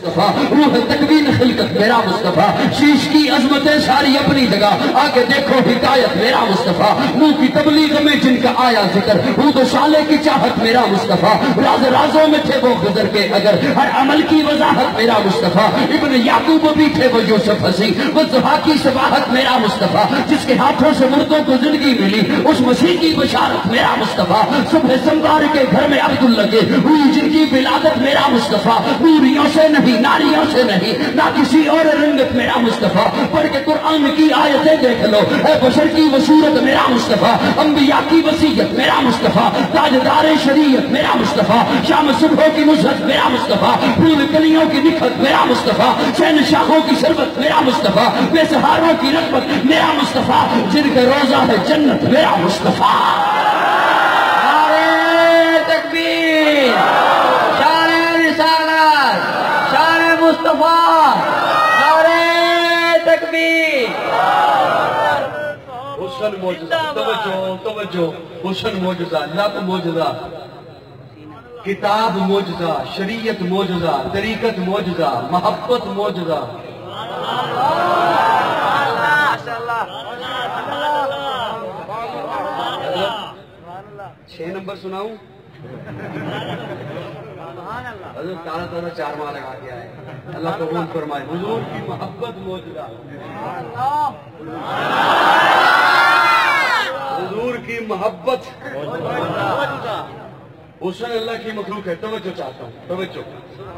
مصطفیٰ، روح تکوین خلقت میرا مصطفیٰ، شیش کی عظمتیں ساری اپنی جگہ، آگے دیکھو حکایت میرا مصطفیٰ، منہ کی تبلیغ میں جن کا آیا ذکر، عود و شالے کی چاہت میرا مصطفیٰ، راز رازوں میں تھے وہ گزر کے اگر، ہر عمل کی وضاحت میرا مصطفیٰ، ابن یعقوب بھی تھے وہ یوسف ہنسی، وہ زحا کی شباہت میرا مصطفیٰ، جس کے ہاتھوں سے مردوں کو زندگی ملی، اس مسیح کی بشارت میرا مصطفیٰ، صبح سموار کے گھر میں عبد لگے ہوئی جن کی ولادت میرا مصطفیٰ، نوریوں سے نہیں ناریوں سے نہیں نہ کسی اور رنگت میرا مصطفیٰ، پڑھ کے قرآن کی آیتیں دیکھ لو، اے بشر کی وصورت میرا مصطفیٰ، انبیاء کی وصیت میرا مصطفیٰ، تاجدار شریعت میرا مصطفیٰ، شام صبحوں کی نصرت میرا مصطفیٰ، پھول کلیوں کی نکھت میرا مصطفیٰ، شہنشاہوں کی شربت میرا مصطفیٰ، بے سہاروں کی رغبت میرا مصطفیٰ، جن کا روزہ ہے جنت میرا مصطفیٰ۔ تکبیر، شان رسالت، شان مصطفیٰ، نعرہ تکبیر۔ حسن معجزہ، توجہ، حسن معجزہ، لب معجزہ، کتاب معجزہ، شریعت معجزہ، طریقت معجزہ، محبت معجزہ۔ 6 نمبر سناؤں؟ حضرت تازہ 4 ماہ لگا کے آئے، اللہ قبول فرمائے۔ حضور کی محبت موجودہ، حضور کی محبت موجودہ۔ حسن اللہ کی مخلوق ہے، توجہ چاہتا ہوں، توجہ،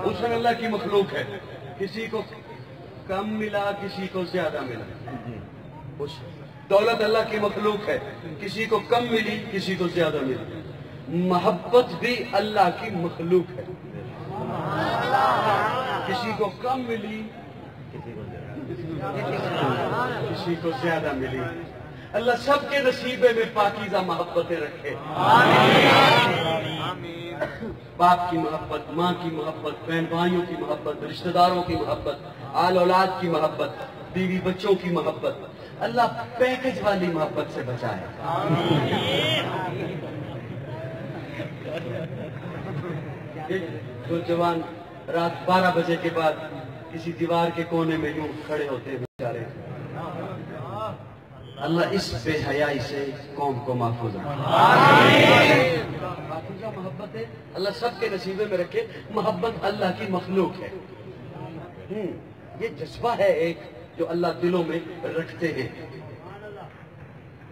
حسن اللہ کی مخلوق ہے، کسی کو کم ملا کسی کو زیادہ ملا، دولت اللہ کی مخلوق ہے، کسی کو کم ملی کسی کو زیادہ ملی، محبت بھی اللہ کی مخلوق ہے، کسی کو کم ملی کسی کو زیادہ ملی۔ اللہ سب کے نصیبے میں پاکیزہ محبتیں رکھے، باپ کی محبت، ماں کی محبت، بہن بھائیوں کی محبت، رشتہ داروں کی محبت، آل اولاد کی محبت، بیوی بچوں کی محبت، اللہ پیکج والی محبت سے بچائے۔ جو جوان رات 12 بجے کے بعد کسی دیوار کے کونے میں یوں کھڑے ہوتے ہیں بیچارے، اللہ اس بے حیائی سے قوم کو محفوظ رکھے۔ محفوظہ محبت ہے، اللہ سب کے نصیبے میں رکھے۔ محبت اللہ کی مخلوق ہے، یہ جذبہ ہے ایک جو اللہ دلوں میں رکھتے ہیں۔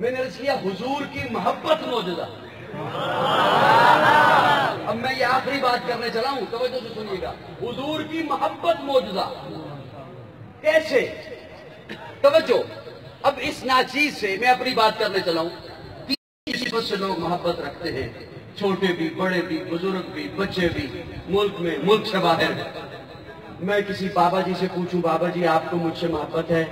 میں نے عرض کیا حضور کی محبت موجودہ۔ اب میں یہ آخری بات کرنے چلا ہوں، توجہ سے سنیے گا۔ حضور کی محبت موجودہ کیسے؟ توجہ، اب اس ناچیز سے میں اپنی بات کرنے چلا ہوں۔ 30 صفت سے لوگ محبت رکھتے ہیں، چھوٹے بھی، بڑے بھی، بزرگ بھی، بچے بھی، ملک میں، ملک سے باہر۔ میں کسی بابا جی سے پوچھوں، بابا جی آپ کو مجھ سے محبت ہے؟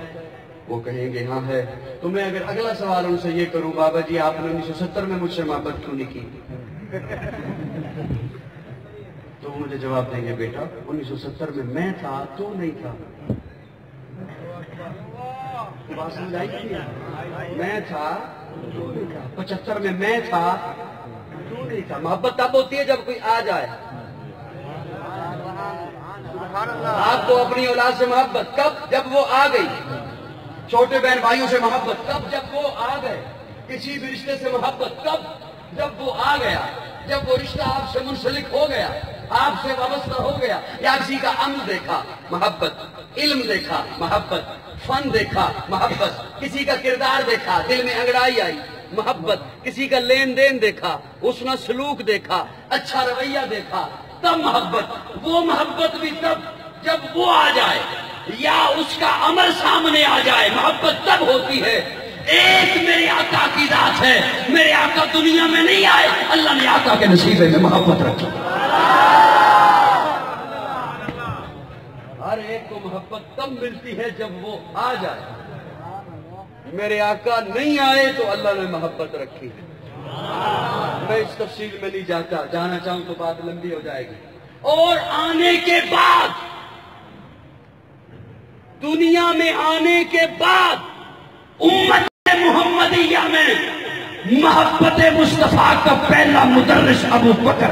وہ کہیں گے ہاں ہے۔ تو میں اگر اگلا سوال ان سے یہ کروں، بابا جی آپ نے 1970 میں مجھ سے محبت کیوں نہیں کی؟ تو وہ مجھے جواب دیں گے، بیٹا 1970 میں میں تھا تو نہیں تھا۔ بات سمجھ آئی کہ نہیں؟ میں تھا تو نہیں تھا۔ 75 میں میں تھا تو نہیں تھا۔ محبت تب ہوتی ہے جب کوئی آ جائے۔ آپ کو اپنی اولاد سے محبت کب؟ جب وہ آ گئی۔ چھوٹے بہن بھائیوں سے محبت کب؟ جب وہ آ گئے۔ کسی بھی رشتے سے محبت کب؟ جب وہ آ گیا، جب وہ رشتہ آپ سے منسلک ہو گیا، آپ سے وابستہ ہو گیا۔ یا کسی کا عمل دیکھا، محبت، علم دیکھا، محبت، فن دیکھا، محبت، کسی کا کردار دیکھا، دل میں انگڑائی آئی، محبت، کسی کا لین دین دیکھا، حسن سلوک دیکھا، اچھا رویہ دیکھا، تب محبت۔ وہ محبت بھی تب جب وہ آ جائے یا اس کا عمل سامنے آ جائے، محبت تب ہوتی ہے۔ ایک میرے آقا کی ذات ہے، میرے آقا دنیا میں نہیں آئے، اللہ نے آقا کے نصیبے میں محبت رکھی۔ ہر ایک کو محبت تب ملتی ہے جب وہ آ جائے۔ میرے آقا نہیں آئے تو اللہ نے محبت رکھی۔ میں اس تفصیل میں نہیں جاتا، جانا چاہوں تو بات لمبی ہو جائے گی۔ اور آنے کے بعد، دنیا میں آنے کے بعد، امت محمدیہ میں محبت مصطفیٰ کا پہلا مدرس ابو بکر۔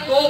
2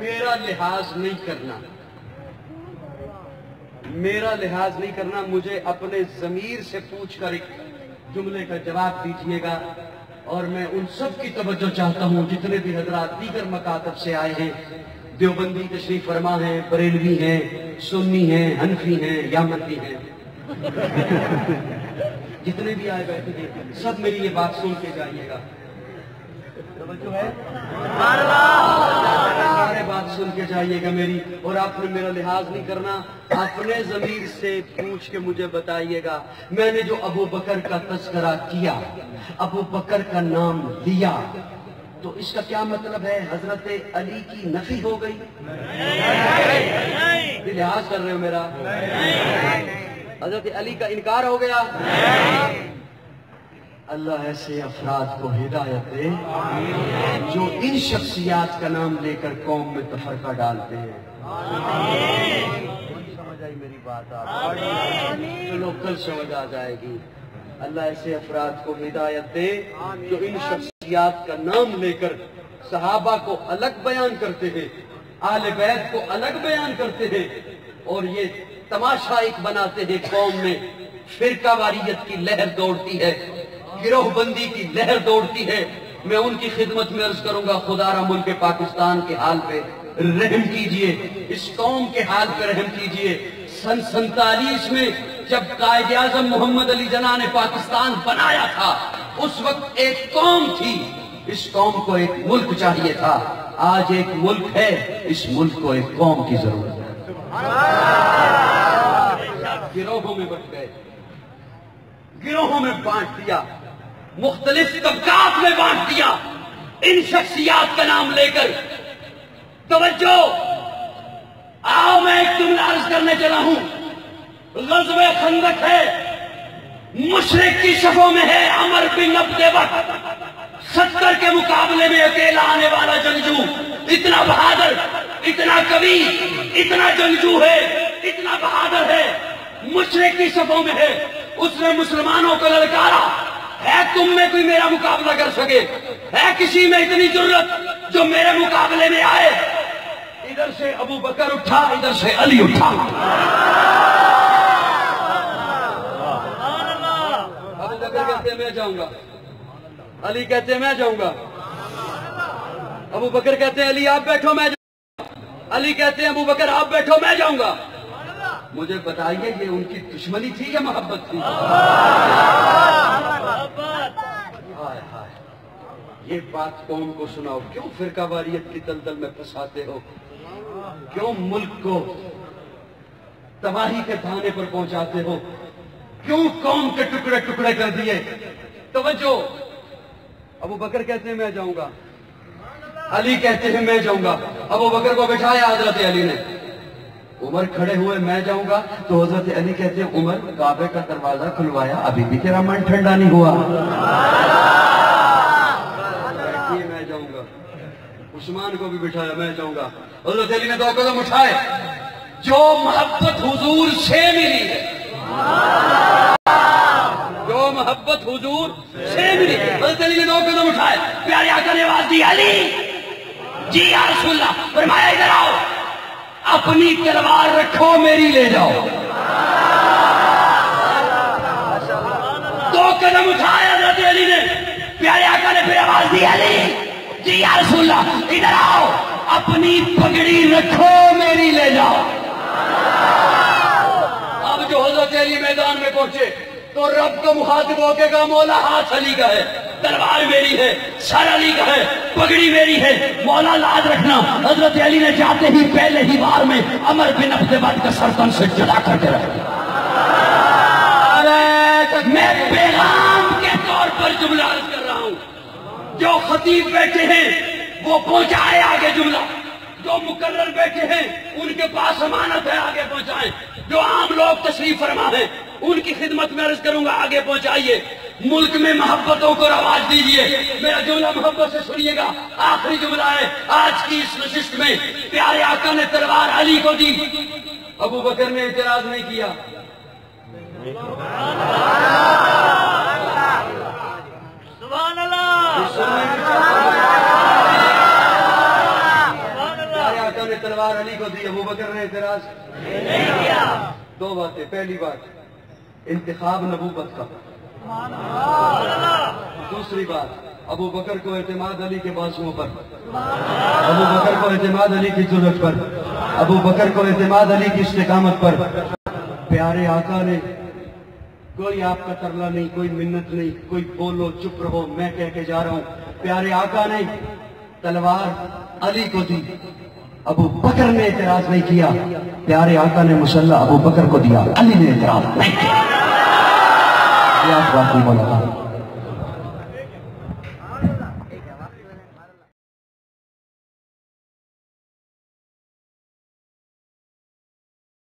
میرا لحاظ نہیں کرنا، میرا لحاظ نہیں کرنا، مجھے اپنے ضمیر سے پوچھ کر ایک جملے کا جواب دیجیے گا، اور میں ان سب کی توجہ چاہتا ہوں جتنے بھی حضرات دیگر مکاتب سے آئے ہیں، دیوبندی تشریف فرما ہیں، بریلوی ہیں، سنی ہیں، حنفی ہیں، یامتی ہیں، جتنے بھی آئے بیٹھے ہیں سب میری یہ بات سن کے جائیے گا، توجہ ہے؟ سارے بات سن کے جائیے گا میری، اور آپ نے میرا لحاظ نہیں کرنا، اپنے ضمیر سے پوچھ کے مجھے بتائیے گا، میں نے جو ابو بکر کا تذکرہ کیا، ابو بکر کا نام لیا، تو اس کا کیا مطلب ہے؟ حضرت علی کی نفی ہو گئی؟ لحاظ کر رہے ہو میرا؟ حضرت علی کا انکار ہو گیا؟ اللہ ایسے افراد کو ہدایت دے جو ان شخصیات کا نام لے کر قوم میں تفرقہ ڈالتے ہیں۔ سمجھ آئی میری بات؟ آپ چلو کل سمجھ آ جائے گی۔ اللہ ایسے افراد کو ہدایت دے جو ان شخصیات کا نام لے کر صحابہ کو الگ بیان کرتے ہیں، آل بیت کو الگ بیان کرتے ہیں، اور یہ تماشا ایک بناتے ہیں، قوم میں فرقہ واریت کی لہر دوڑتی ہے، گروہ بندی کی لہر دوڑتی ہے۔ میں ان کی خدمت میں عرض کروں گا، خدا را ملک پاکستان کے حال پہ رحم کیجئے، اس قوم کے حال پہ رحم کیجئے۔ سن 47 میں جب قائد اعظم محمد علی جناح نے پاکستان بنایا تھا، اس وقت ایک قوم تھی، اس قوم کو ایک ملک چاہیے تھا۔ آج ایک ملک ہے، اس ملک کو ایک قوم کی ضرورت ہے۔ گروہوں میں بٹ گئے، گروہوں میں بانٹ دیا، مختلف طبقات میں بانٹ دیا، ان شخصیات کا نام لے کر۔ توجہ، آؤ میں ایک جملہ عرض کرنے چلا ہوں، غزوہ خندق ہے، مشرک کی صفوں میں ہے عمر بن عبد وقت، 70 کے مقابلے میں اکیلا آنے والا جنگجو، اتنا بہادر، اتنا قوی، اتنا جنگجو ہے، اتنا بہادر ہے، مشرک کی صفوں میں ہے۔ اس نے مسلمانوں کو للکارا، ہے تم میں کوئی میرا مقابلہ کر سکے؟ ہے کسی میں اتنی جرت جو میرے مقابلے میں آئے؟ ادھر سے ابو بکر اٹھا، ادھر سے علی اٹھا۔ ابو بکر کہتے ہیں میں جاؤں گا، علی کہتے ہیں میں جاؤں گا، ابو بکر کہتے ہیں علی آپ بیٹھو میں جاؤں گا، علی کہتے ہیں ابو بکر آپ بیٹھو میں جاؤں گا۔ مجھے بتائیے یہ ان کی دشمنی تھی یا محبت تھی؟ ہائے ہائے، یہ بات قوم کو سناؤ، کیوں فرقہ واریت کی دلدل میں پھنساتے ہو؟ کیوں ملک کو تباہی کے دھانے پر پہنچاتے ہو؟ کیوں قوم کے ٹکڑے ٹکڑے کر دیے؟ توجہ، ابو بکر کہتے ہیں میں جاؤں گا، علی کہتے ہیں میں جاؤں گا۔ ابو بکر کو بٹھایا حضرت علی نے، عمر کھڑے ہوئے میں جاؤں گا، تو حضرت علی کہتے ہیں عمر کعبے کا دروازہ کھلوایا، ابھی بھی تیرا من ٹھنڈا نہیں ہوا؟ میں جاؤں گا۔ عثمان کو بھی بٹھایا میں جاؤں گا۔ حضرت علی نے 2 قدم اٹھائے۔ جو محبت حضور سے ملی ہے، جو محبت حضور سے ملی، حضرت علی نے 2 قدم اٹھائے، پیارے آقا نے آواز دی علی جی یا رسول اللہ، فرمایا ادھر آؤ، اپنی تلوار رکھو میری لے جاؤ۔ 2 قدم اٹھائے حضرت علی نے، پیارے آقا نے پھر آواز دی علی جی یا رسول اللہ ادھر آؤ، اپنی پگڑی رکھو میری لے جاؤ۔ اب جو حضرت علی میدان میں پہنچے تو رب کو مخاطب ہو کے کہا مولا ہاتھ علی کا ہے، تلوار میری ہے، سر علی کا ہے، پگڑی میری ہے، مولا لاز رکھنا۔ حضرت علی نے جاتے ہی پہلے ہی بار میں عمر بن عبد وقت کا سر تن سے جدا کر کے رکھ دیا۔ میں پیغام کے طور پر جملہ عرض کر رہا ہوں، جو خطیب بیٹھے ہیں وہ پہنچائے آگے جملہ، جو مقرر بیٹھے ہیں ان کے پاس امانت ہے آگے پہنچائیں، جو عام لوگ تشریف فرما ہیں ان کی خدمت میں عرض کروں گا آگے پہنچائیے۔ ملک میں محبتوں کو رواج دیجئے۔ میرا جملہ محبت سے سنیے گا، آخری جملہ ہے آج کی اس نشست میں۔ پیارے آقا نے تلوار علی کو دی، ابو بکر نے اعتراض نہیں کیا، سبحان اللہ، تلوار علی کو دی، ابو بکر نے اعتراض نہیں کیا. دو باتیں، پہلی بات انتخاب نبوت کا، دوسری بات ابو بکر کو اعتماد علی کے بازوؤں پر، ابو بکر کو اعتماد علی کی ضرورت پر، ابو بکر کو اعتماد علی کی استقامت پر. پیارے آقا نے کوئی آپ کا ترلا نہیں، کوئی منت نہیں، کوئی بولو چپ رہو میں کہہ کے جا رہا ہوں. پیارے آقا نے تلوار علی کو دی، ابو بکر نے اعتراض نہیں کیا. پیارے آقا نے مسلح ابو بکر کو دیا، علی نے اعتراض نہیں کیا. یہ آپ بات نہیں بولا تھا.